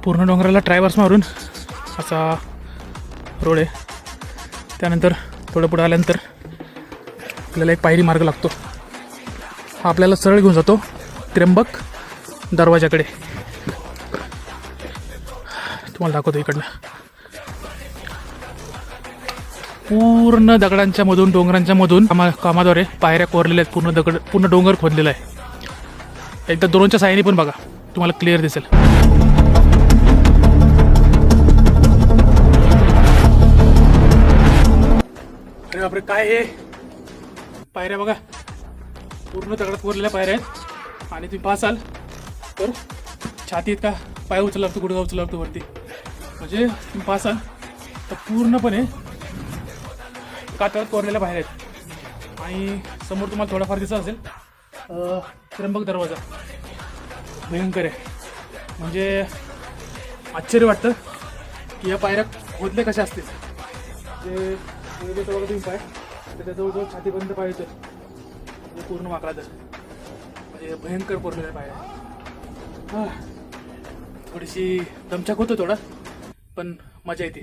पूर्ण डोंगराला ट्रायवर्स मारून असा रोड आहे. त्यानंतर थोडं पुढं आल्यानंतर आपल्याला एक पायरी मार्ग लागतो. हा आपल्याला सरळ घेऊन जातो त्र्यंबक दरवाजाकडे. तुम्हाला दाखवतो इकडनं. पूर्ण दगडांच्या मधून डोंगरांच्या मधून कामाद्वारे पायऱ्या कोरलेल्या आहेत. पूर्ण डोंगर खोदलेला आहे. एकदा ड्रोनच्या साहाय्याने पण बघा, तुम्हाला क्लिअर दिसेल. अरे बापरे, काय हे पायऱ्या बघा, पूर्ण दगडात कोरलेल्या पायऱ्या आहेत. आणि तुम्ही पाहाल तर छातीत का पाय उचलला लागतो, गुडघा उचलला लागतो वरती. म्हणजे तुम्ही पाहाल तर पूर्णपणे कातळात कोरलेल्या पायऱ्या आहेत. आणि समोर तुम्हाला थोडाफार दिसत असेल त्र्यंबक दरवाजा. भयंकर आहे. म्हणजे आश्चर्य वाटतं की या पायऱ्या खोदल्या कशा असतील. जे बघा तुम्ही पाय त्याच्या जवळजवळ छातीपर्यंत पाय येतं. म्हणजे पूर्ण वाकडा तर म्हणजे भयंकर कोरलेल्या पायऱ्या. थोडीशी दमछाक होतो थोडा, पण मजा येते.